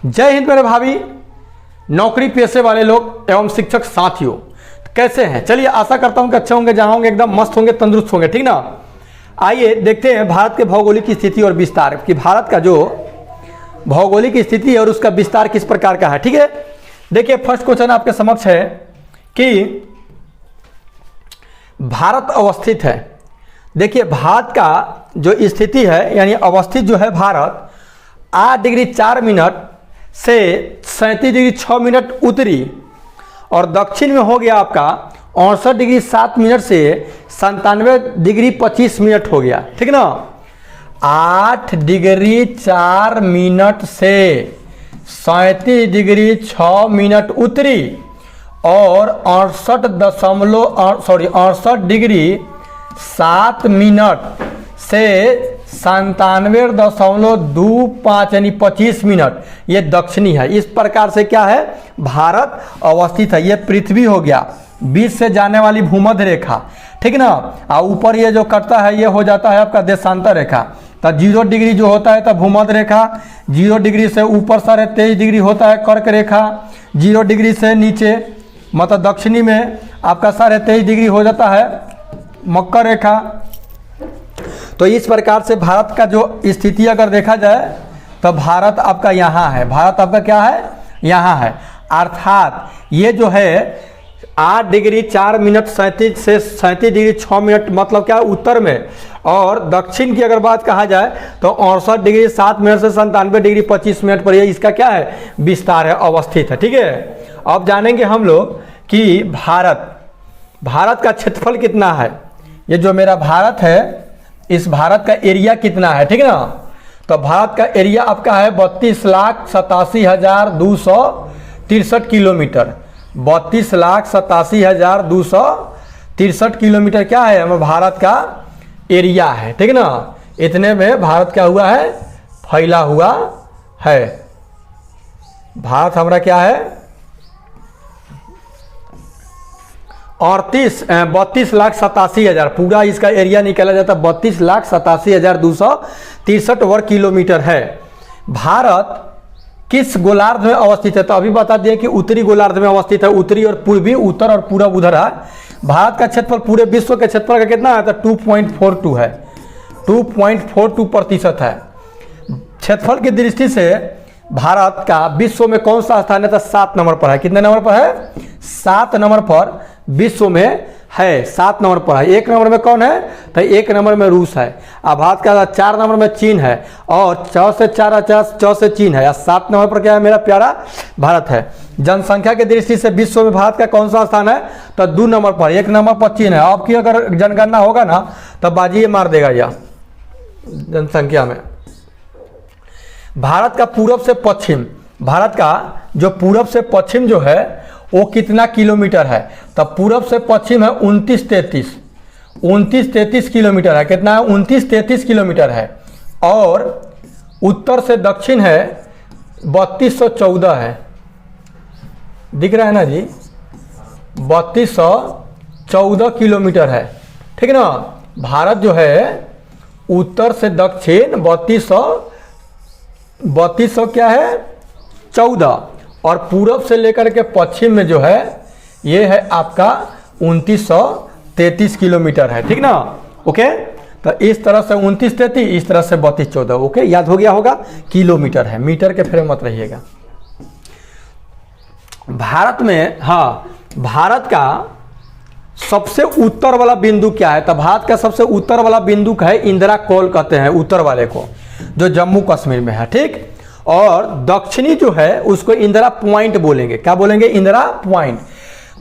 जय हिंद मेरे भाभी, नौकरी पेशे वाले लोग एवं शिक्षक साथियों, कैसे हैं? चलिए आशा करता हूं कि अच्छे होंगे, जहां होंगे एकदम मस्त होंगे, तंदुरुस्त होंगे, ठीक ना। आइए देखते हैं भारत के भौगोलिक स्थिति और विस्तार कि भारत का जो भौगोलिक स्थिति और उसका विस्तार किस प्रकार का है। ठीक है, देखिए फर्स्ट क्वेश्चन आपके समक्ष है कि भारत अवस्थित है। देखिए भारत का जो स्थिति है यानी अवस्थित जो है भारत 8 डिग्री 4 मिनट से 37 डिग्री 6 मिनट उत्तरी और दक्षिण में हो गया आपका 68 डिग्री 7 मिनट से 97 डिग्री 25 मिनट हो गया, ठीक ना। 8 डिग्री 4 मिनट से 37 डिग्री 6 मिनट उत्तरी और 68 डिग्री 7 मिनट से 97.25 यानी 25 मिनट ये दक्षिणी है। इस प्रकार से क्या है, भारत अवस्थित है। ये पृथ्वी हो गया, बीच से जाने वाली भूमध्य रेखा, ठीक ना। और ऊपर ये जो कटता है ये हो जाता है आपका देशांतर रेखा। तो 0 डिग्री जो होता है तो भूमध्य रेखा, 0 डिग्री से ऊपर 23.5 डिग्री होता है कर्क रेखा, 0 डिग्री से नीचे मतलब दक्षिणी में आपका 23.5 डिग्री हो जाता है मकर रेखा। तो इस प्रकार से भारत का जो स्थिति अगर देखा जाए तो भारत आपका यहाँ है, भारत आपका क्या है, यहाँ है। अर्थात ये जो है 8 डिग्री 4 मिनट 37 डिग्री 6 मिनट मतलब क्या उत्तर में, और दक्षिण की अगर बात कहा जाए तो 68 डिग्री 7 मिनट से 97 डिग्री 25 मिनट पर ये इसका क्या है, विस्तार है, अवस्थित है। ठीक है, अब जानेंगे हम लोग कि भारत का क्षेत्रफल कितना है। ये जो मेरा भारत है इस भारत का एरिया कितना है, ठीक है ना। तो भारत का एरिया आपका है 32,87,263 किलोमीटर। 32,87,263 किलोमीटर क्या है, हमें भारत का एरिया है, ठीक है ना। इतने में भारत क्या हुआ है, फैला हुआ है। भारत हमारा क्या है 32,87,000, पूरा इसका एरिया निकाला जाता है 32,87,263 वर्ग किलोमीटर है। भारत किस गोलार्ध में अवस्थित है, तो अभी बता दिए कि उत्तरी गोलार्ध में अवस्थित है। उत्तरी और पूर्वी, उत्तर और पूरब उधर है। भारत का क्षेत्रफल पूरे विश्व के क्षेत्रफल का कितना है, तो 2.42 है, 2.42% है। क्षेत्रफल की दृष्टि से भारत का विश्व में कौन सा स्थान है, तो 7 नंबर पर है। कितने नंबर पर है, 7 नंबर पर विश्व में है, 7 नंबर पर है। 1 नंबर में कौन है, तो 1 नंबर में रूस है। अब भारत का 4 नंबर में चीन है और 4 से चीन है। 7 नंबर पर क्या है, मेरा प्यारा भारत है। जनसंख्या की दृष्टि से विश्व में भारत का कौन सा स्थान है, तो 2 नंबर पर, 1 नंबर पर चीन है। आपकी अगर जनगणना होगा ना तो बाजी मार देगा यह जनसंख्या में। भारत का पूरब से पश्चिम, भारत का जो पूरब से पश्चिम जो है वो कितना किलोमीटर है, तो पूरब से पश्चिम है 29-33 किलोमीटर है। कितना है, 29-33 किलोमीटर है। और उत्तर से दक्षिण है 3214 है, दिख रहा है ना जी, 3214 किलोमीटर है, ठीक है ना। भारत जो है उत्तर से दक्षिण 3200 क्या है 14, और पूरब से लेकर के पश्चिम में जो है ये है आपका 2933 किलोमीटर है, ठीक ना। ओके, तो इस तरह से 2933, इस तरह से 3214। ओके, याद हो गया होगा, किलोमीटर है, मीटर के फेर मत रहिएगा। भारत में, हाँ, भारत का सबसे उत्तर वाला बिंदु क्या है, तो भारत का सबसे उत्तर वाला बिंदु है इंदिरा कोल कहते हैं उत्तर वाले को, जो जम्मू कश्मीर में है, ठीक। और दक्षिणी जो है उसको इंदिरा पॉइंट बोलेंगे। क्या बोलेंगे, इंदिरा पॉइंट।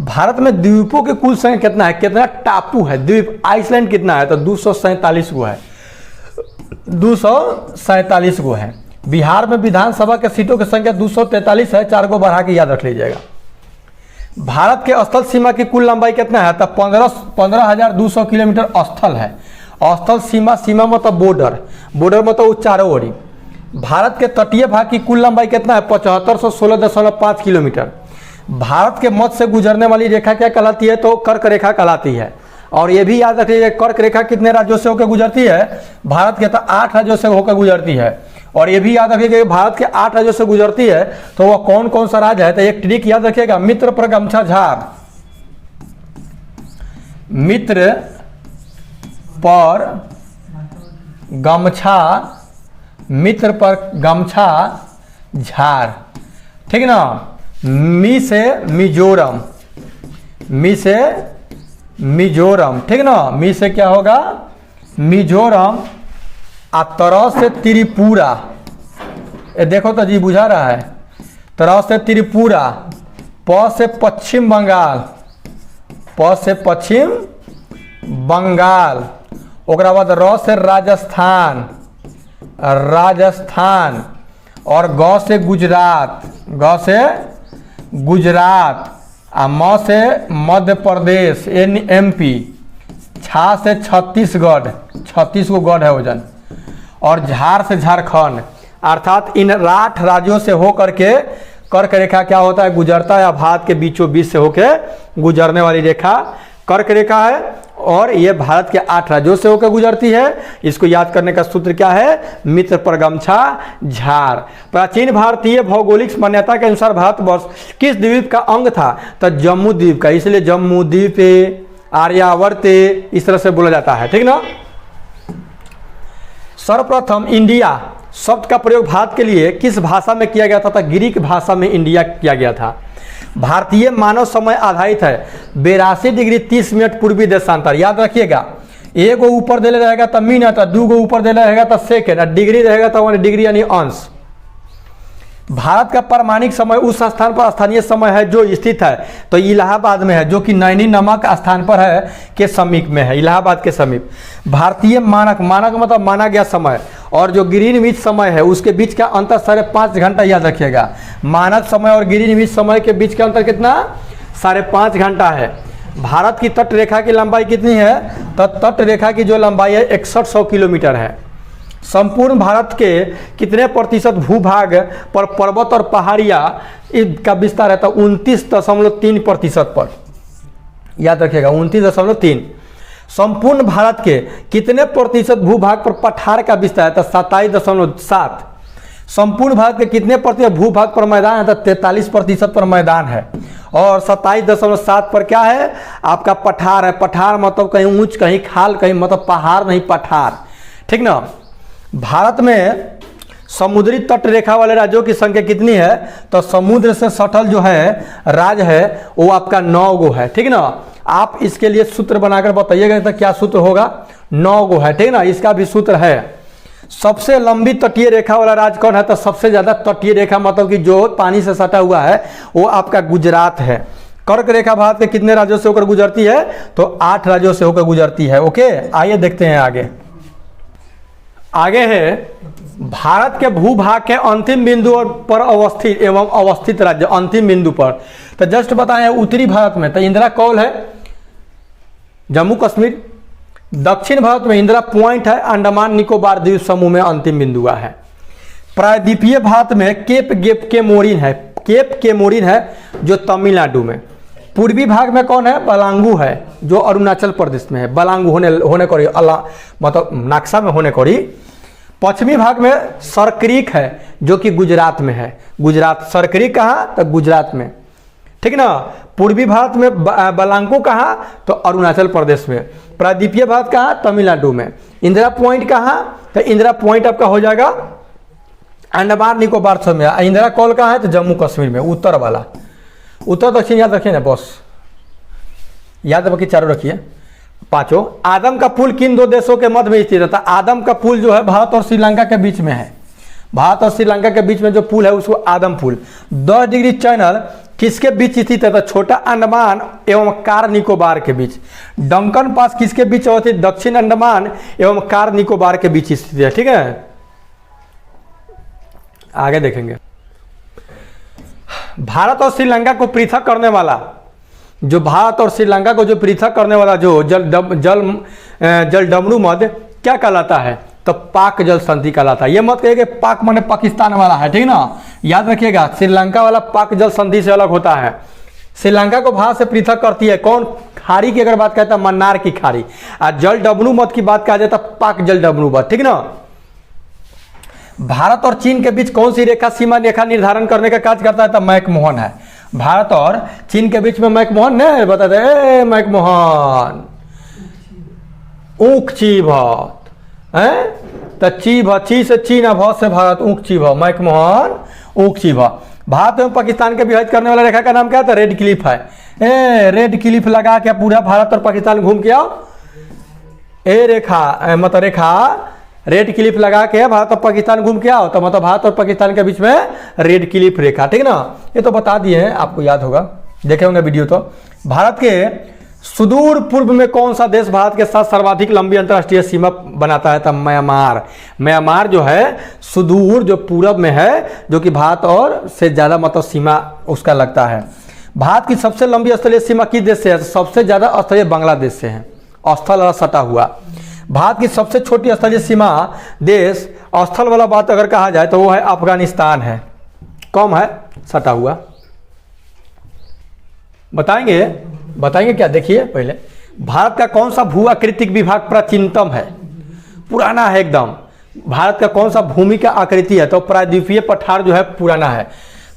भारत में द्वीपों की कुल संख्या कितना है, कितना टापू है द्वीप, आइसलैंड कितना है, तो 247 गो है, 247 गो है। बिहार में विधानसभा के सीटों की संख्या 243 है, 4 गो बढ़ा के याद रख लीजिएगा। भारत के स्थल सीमा की कुल लंबाई कितना है, तो 15,200 किलोमीटर स्थल है। स्थल सीमा, सीमा मतलब बॉर्डर, बॉर्डर मतलब चारों ओरी। भारत के तटीय भाग की कुल लंबाई कितना है, 7516.5 किलोमीटर। भारत के मध्य से गुजरने वाली रेखा क्या कहलाती है, तो कर्क रेखा कहलाती है। और ये भी याद रखिए कर्क रेखा कितने राज्यों से होकर गुजरती है, भारत के तो 8 राज्यों से होकर गुजरती है। और ये भी याद रखिएगा कि भारत के 8 राज्यों से गुजरती है, तो वह कौन कौन सा राज्य है? तो एक ट्रिक याद रखिएगा, मित्र पर गमछा झार, मित्र पर गमछा, मित्र पर गमछा झार, ठीक ना। मी से मिजोरम, मी से मिजोरम, ठीक ना। मी से क्या होगा? मिजोरम। आ तरह से त्रिपुरा, ये देखो तो जी बुझा रहा है, तरह से त्रिपुरा। प से पश्चिम बंगाल, प से पश्चिम बंगाल। ओकरा बाद र से राजस्थान, राजस्थान। और ग से गुजरात, ग से गुजरात। आ म से मध्य प्रदेश, MP। छा से छत्तीसगढ़, 36 गो गढ़ है वजन। और झार से झारखंड। अर्थात इन 8 राज्यों से होकर के कर्क रेखा क्या होता है? गुजरता है। भारत के बीचों बीच से होकर गुजरने वाली रेखा कर्क रेखा है, और ये भारत के 8 राज्यों से होकर गुजरती है। इसको याद करने का सूत्र क्या है? मित्र पर गमछा झार। प्राचीन भारतीय भौगोलिक मान्यता के अनुसार भारतवर्ष किस द्वीप का अंग था? तो जम्मू द्वीप का, इसलिए जम्मू द्वीप, आर्यावर्त इस तरह से बोला जाता है, ठीक ना। सर्वप्रथम इंडिया शब्द का प्रयोग भारत के लिए किस भाषा में किया गया था? तो ग्रीक भाषा में इंडिया किया गया था। भारतीय मानव समय आधारित है 82 डिग्री 30 मिनट पूर्वी देशांतर। याद रखिएगा, एक गो ऊपर देले रहेगा तो मिनट, 2 गो ऊपर देले रहेगा तो सेकेंड, डिग्री रहेगा तो डिग्री यानी अंश। भारत का पारमाणिक समय उस स्थान पर स्थानीय समय है जो स्थित है, तो इलाहाबाद में है, जो कि नैनी नामक स्थान पर है, के समीप में है, इलाहाबाद के समीप। भारतीय मानक, मानक मतलब माना गया समय, और जो ग्रीनविच समय है उसके बीच का अंतर 5.5 घंटा। याद रखिएगा, मानक समय और ग्रीनविच समय के बीच का अंतर कितना? 5.5 घंटा है। भारत की तट रेखा की लंबाई कितनी है? तो तट रेखा की जो लंबाई है 6100 किलोमीटर है। संपूर्ण भारत के कितने प्रतिशत भूभाग पर पर्वत और पहाड़ियाँ का विस्तार है? तो 29.3% पर। याद रखिएगा, 29.3। संपूर्ण भारत के कितने प्रतिशत भूभाग पर पठार का विस्तार है? तो 27.7। संपूर्ण भारत के कितने प्रतिशत भूभाग पर मैदान है? तो 43% पर मैदान है। और 27.7 पर क्या है? आपका पठार है। पठार मतलब कहीं ऊंच, कहीं खाल, कहीं मतलब पहाड़ नहीं, पठार, ठीक ना। भारत में समुद्री तट रेखा वाले राज्यों की संख्या कितनी है? तो समुद्र से सटल जो है राज्य है वो आपका 9 गो है, ठीक ना। आप इसके लिए सूत्र बनाकर बताइएगा तो क्या सूत्र होगा? 9 गो है, ठीक ना। इसका भी सूत्र है। सबसे लंबी तटीय रेखा वाला राज्य कौन है? तो सबसे ज्यादा तटीय रेखा मतलब कि जो पानी से सटा हुआ है वो आपका गुजरात है। कर्क रेखा भारत के कितने राज्यों से होकर गुजरती है? तो 8 राज्यों से होकर गुजरती है। ओके, आइए देखते हैं आगे। आगे है भारत के भूभाग के अंतिम बिंदु पर अवस्थित एवं अवस्थित राज्य। अंतिम बिंदु पर तो जस्ट बताएं, उत्तरी भारत में तो इंदिरा कौल है, जम्मू कश्मीर। दक्षिण भारत में इंदिरा पॉइंट है, अंडमान निकोबार द्वीप समूह में अंतिम बिंदु है। प्रायद्वीपीय भारत में केप गेप के मोरिन है, केप के मोरिन है जो तमिलनाडु में। पूर्वी भाग में कौन है? बलांगू है जो अरुणाचल प्रदेश में है। बलांगू होने करी मतलब नक्शा में होने करी। पश्चिमी भाग में सरक्रीक है जो कि गुजरात में है। गुजरात, सरक्रीक कहाँ? तो गुजरात में, ठीक ना। पूर्वी भारत में बलांगू कहाँ? तो अरुणाचल प्रदेश में। प्रायद्वीपीय भारत कहाँ? तमिलनाडु में। इंदिरा पॉइंट कहाँ? तो इंदिरा पॉइंट आपका हो जाएगा अंडमान निकोबार में। इंदिरा कौल कहाँ है? तो जम्मू कश्मीर में, उत्तर वाला। उत्तर दक्षिण याद रखिए ना बॉस, याद रखिए, चारों रखिए, पांचों। आदम का पुल किन 2 देशों के मध्य में स्थित है? तो आदम का पुल जो है भारत और श्रीलंका के बीच में है। भारत और श्रीलंका के बीच में जो पुल है उसको आदम पुल। 10 डिग्री चैनल किसके बीच स्थित है? तो छोटा अंडमान एवं कार निकोबार के बीच। डंकन पास किसके बीच अवस्थित? दक्षिण अंडमान एवं कार निकोबार के बीच स्थित है, ठीक है। आगे देखेंगे। भारत और श्रीलंका को पृथक करने वाला, जो भारत और श्रीलंका को जो पृथक करने वाला जो जल डमरू मध्य क्या कहलाता है? तो पाक जल संधि कहलाता है। ये मत कहिए कि पाक माने पाकिस्तान वाला है, ठीक ना। याद रखिएगा, श्रीलंका वाला पाक जल संधि से अलग होता है। श्रीलंका को भारत से पृथक करती है कौन? खाड़ी की अगर बात कहता है मन्नार की खाड़ी। और जल डमरू मध्य की बात कहा जाता है पाक जल डमरू मध्य, ठीक ना। भारत और चीन के बीच कौन सी रेखा सीमा रेखा निर्धारण करने का कार्य करता है? तो मैकमोहन है। भारत और चीन के बीच में मैकमोहन नहीं बता दे, मैकमोहन ऊख ची भत है, तो ची भ ची से चीन आ भ से भारत, ऊख ची भ, मैकमोहन ऊख ची भ। भारत एवं पाकिस्तान के विभाजित करने वाला रेखा का नाम क्या था? रेड क्लिफ है। रेड क्लिफ लगा के पूरा भारत और पाकिस्तान घूम के आओ। ए रेखा मतलब रेखा रेड क्लिफ लगा के भारत और पाकिस्तान घूम के आओ, तो मतलब भारत और पाकिस्तान के बीच में रेड क्लिफ रेखा, ठीक ना। ये तो बता दिए हैं, आपको याद होगा, देखे होंगे वीडियो। तो भारत के सुदूर पूर्व में कौन सा देश भारत के साथ सर्वाधिक लंबी अंतर्राष्ट्रीय सीमा बनाता है? तो म्यांमार। म्यांमार जो है सुदूर जो पूरब में है, जो कि भारत और से ज़्यादा मतलब सीमा उसका लगता है। भारत की सबसे लंबी स्थलीय सीमा किस देश से है? सबसे ज़्यादा स्थलीय बांग्लादेश से है, स्थल वाला सटा हुआ। भारत की सबसे छोटी स्थलीय सीमा देश स्थल वाला बात अगर कहा जाए तो वो है अफगानिस्तान है, कम है सटा हुआ। बताएंगे क्या? देखिए पहले, भारत का कौन सा भू आकृतिक विभाग प्राचीनतम है? पुराना है एकदम। भारत का कौन सा भूमि का आकृति है? तो प्रायद्वीपीय पठार जो है पुराना है।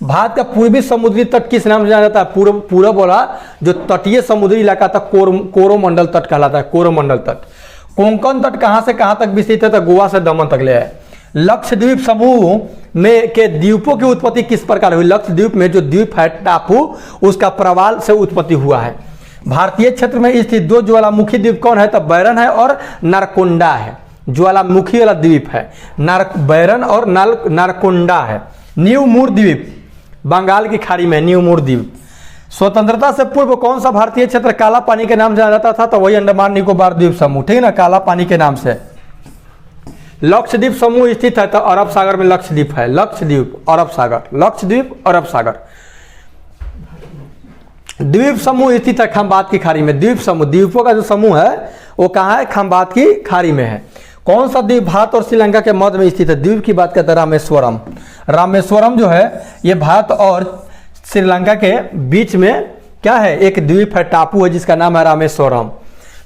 भारत का पूर्वी समुद्री तट किस नाम से जाना जाता है? पूरब वाला जो तटीय समुद्री इलाका था कोरोमंडल तट कहलाता है, कोरोमंडल तट। कोंकण तट कहां से कहां तक विस्तृत है? तो गोवा से दमन तक ले है। लक्षद्वीप समूह में के द्वीपों की उत्पत्ति किस प्रकार हुई? लक्षद्वीप में जो द्वीप है टापू, उसका प्रवाल से उत्पत्ति हुआ है। भारतीय क्षेत्र में स्थित दो ज्वालामुखी द्वीप कौन है? तो बैरन है और नारकोंडा है। ज्वालामुखी वाला द्वीप है बैरन और नारकोंडा है। न्यू मूर द्वीप बंगाल की खाड़ी में, न्यू मूर द्वीप। स्वतंत्रता से पूर्व कौन सा भारतीय क्षेत्र काला पानी के नाम से जाना जाता था? तो वही अंडमान निकोबार द्वीप समूह, ठीक है ना, काला पानी के नाम से। लक्षद्वीप समूह स्थित है तो अरब सागर में लक्षद्वीप है। लक्षद्वीप अरब सागर, लक्षद्वीप अरब सागर। द्वीप समूह स्थित है खंबात की खाड़ी में। द्वीप समूह, द्वीपों का जो समूह है वो कहाँ है? खंबात की खाड़ी में है। कौन सा द्वीप भारत और श्रीलंका के मध्य में स्थित है? द्वीप की बात करते हैं रामेश्वरम। रामेश्वरम जो है ये भारत और श्रीलंका के बीच में क्या है? एक द्वीप है, टापू है, जिसका नाम है रामेश्वरम।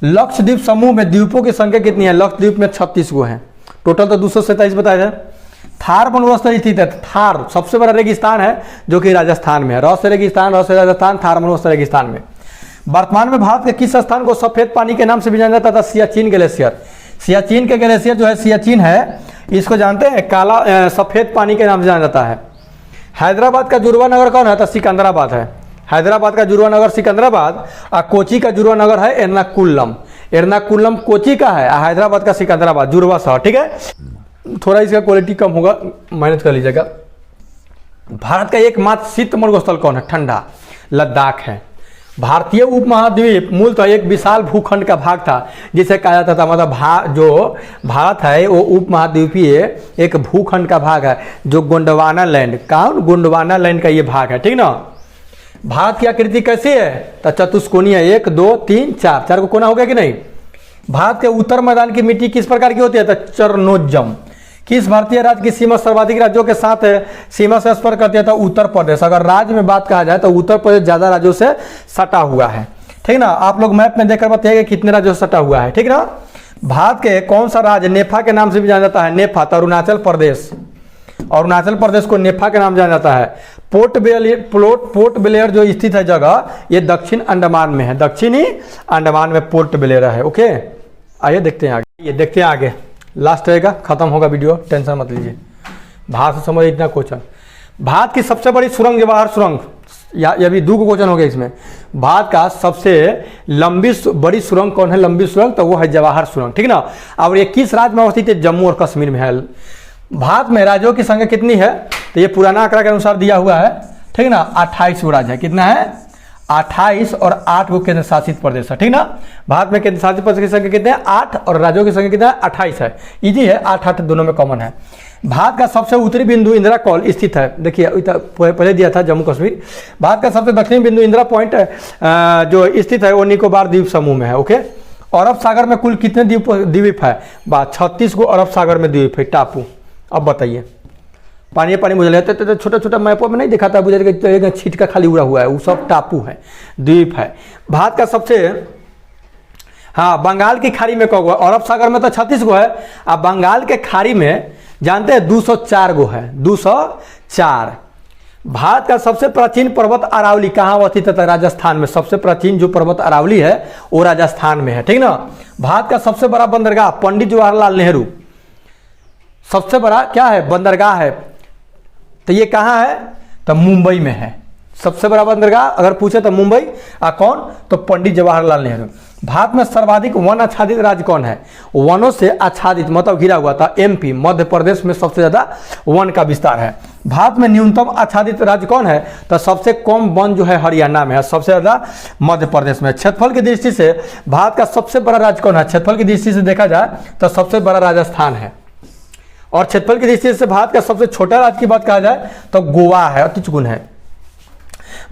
लक्षद्वीप समूह में द्वीपों की संख्या कितनी है? लक्षद्वीप में 36 गो है, टोटल तो 227 बताया था। थार मरुस्थल स्थित है। थार सबसे बड़ा रेगिस्तान है जो कि राजस्थान में है। र से रेगिस्तान, र से राजस्थान, थार मरुस्थल रेगिस्तान में। वर्तमान में भारत के किस स्थान को सफेद पानी के नाम से भी जाना जाता था? सियाचिन ग्लेशियर। सियाचिन के ग्लेशियर जो है सियाचिन है, इसको जानते हैं काला सफेद पानी के नाम से जाना जाता है। हैदराबाद का जुड़वा नगर कौन है? तो सिकंदराबाद है। हैदराबाद का जुड़वा नगर सिकंदराबाद और कोची का जुड़वा नगर है एर्नाकुलम। एर्नाकुलम कोची का है, हैदराबाद का सिकंदराबाद, जुड़वा शहर, ठीक है। थोड़ा इसका क्वालिटी कम होगा, मैनेज कर लीजिएगा। भारत का एकमात्र शीत मरुस्थल कौन है? ठंडा, लद्दाख है। भारतीय उपमहाद्वीप मूलतः एक विशाल भूखंड का भाग था, जिसे कहा जाता था मतलब जो भारत है वो उपमहाद्वीपीय एक भूखंड का भाग है, जो गोंडवाना लैंड, कौन? गोंडवाना लैंड का ये भाग है, ठीक ना। भारत की आकृति कैसी है? तो चतुष्कोणीय, 1 2 3 4, 4 को कोना हो गया कि नहीं। भारत के उत्तर मैदान की मिट्टी किस प्रकार की होती है? तो चरनोजम। किस भारतीय राज्य की सीमा सर्वाधिक राज्यों के साथ सीमा से स्पर्श करती है? तो उत्तर प्रदेश। अगर राज्य में बात कहा जाए तो उत्तर प्रदेश ज्यादा राज्यों से सटा हुआ है, ठीक ना। आप लोग मैप में देखकर बताइए कितने राज्यों से सटा हुआ है, ठीक ना। भारत के कौन सा राज्य नेफा के नाम से भी जाना जाता है? नेफा तो अरुणाचल प्रदेश, अरुणाचल प्रदेश को नेफा के नाम जाना जाता है। पोर्ट ब्लेयर जो स्थित है जगह, ये दक्षिण अंडमान में है, दक्षिणी अंडमान में पोर्ट ब्लेयर है। ओके, आइए देखते हैं आगे, ये देखते हैं आगे, लास्ट रहेगा, खत्म होगा वीडियो, टेंशन मत लीजिए। भारत से समझ इतना क्वेश्चन। भारत की सबसे बड़ी सुरंग जवाहर सुरंग, या भी 2 क्वेश्चन हो गए इसमें। भारत का सबसे लंबी बड़ी सुरंग कौन है? लंबी सुरंग तो वो है जवाहर सुरंग, ठीक ना। और ये किस राज्य में अवस्थित है? जम्मू और कश्मीर में है। भारत में राज्यों की संख्या कितनी है? तो ये पुराना आंकड़ा के अनुसार दिया हुआ है, ठीक ना। 28 गो राज्य है। कितना है? 28 और 8 को केंद्र शासित प्रदेश है, ठीक ना। भारत में केंद्र शासित प्रदेश की संख्या कितने हैं? 8, और राज्यों की संख्या कितना है? 28 है। इजी है, 8 दोनों में कॉमन है। भारत का सबसे उत्तरी बिंदु इंदिरा कॉल स्थित है। देखिए पहले दिया था जम्मू कश्मीर। भारत का सबसे दक्षिणी बिंदु इंदिरा पॉइंट जो स्थित है वो निकोबार द्वीप समूह में है। ओके, अरब सागर में कुल कितने द्वीप है? 36 को अरब सागर में द्वीप है, टापू। अब बताइए, पानी पानी मुझे लगता है छोटा छोटा मैपों में नहीं दिखाता, मुझे छीट का खाली उड़ा हुआ है, वो सब टापू है, द्वीप है। भारत का सबसे, हाँ, बंगाल की खाड़ी में कहोगे, अरब सागर में तो 36 गो है, अब बंगाल के खाड़ी में जानते हैं 204 गो है, 204। भारत का सबसे प्राचीन पर्वत अरावली कहाँ अवस्थित है? राजस्थान में। सबसे प्राचीन जो पर्वत अरावली है वो राजस्थान में है, ठीक ना। भारत का सबसे बड़ा बंदरगाह पंडित जवाहरलाल नेहरू, सबसे बड़ा क्या है? बंदरगाह है। तो ये कहाँ है? तो मुंबई में है। सबसे बड़ा बंदरगाह अगर पूछे तो मुंबई। कौन? तो पंडित जवाहरलाल नेहरू। भारत में सर्वाधिक वन आच्छादित राज्य कौन है? वनों से आच्छादित मतलब घिरा हुआ था एमपी, मध्य प्रदेश में सबसे ज्यादा वन का विस्तार है। भारत में न्यूनतम आच्छादित राज्य कौन है? तो सबसे कम वन जो है हरियाणा में है, सबसे ज्यादा मध्य प्रदेश में। क्षेत्रफल की दृष्टि से भारत का सबसे बड़ा राज्य कौन है? क्षेत्रफल की दृष्टि से देखा जाए तो सबसे बड़ा राजस्थान है। और क्षेत्रफल की दृष्टि से भारत का सबसे छोटा राज्य की बात कहा जाए तो गोवा है, अति चुगुन है।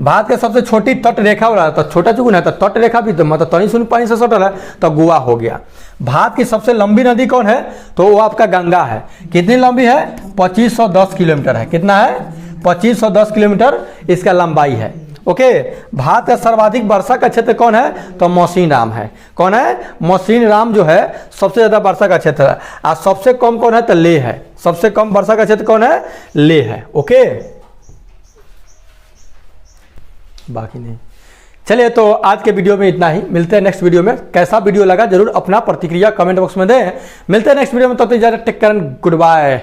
भारत के सबसे छोटी तट रेखा वाला तो छोटा चुगुन है, तो तट रेखा भी तो मतलब तनी सुन पानी से सटल है तो गोवा हो गया। भारत की सबसे लंबी नदी कौन है? तो वो आपका गंगा है। कितनी लंबी है? 2510 किलोमीटर है। कितना है? 2510 किलोमीटर इसका लंबाई है। ओके। भारत का सर्वाधिक वर्षा का क्षेत्र कौन है? तो मौसीनराम है। कौन है? मौसीनराम जो है सबसे ज्यादा वर्षा का क्षेत्र है। और सबसे कम कौन है? तो लेह है। सबसे कम वर्षा का क्षेत्र कौन है? लेह है। ओके, बाकी नहीं। चलिए, तो आज के वीडियो में इतना ही। मिलते हैं नेक्स्ट वीडियो में। कैसा वीडियो लगा जरूर अपना प्रतिक्रिया कमेंट बॉक्स में दें। मिलते हैं नेक्स्ट वीडियो में, तब तक इजाजत, टेक केयर, गुड बाय।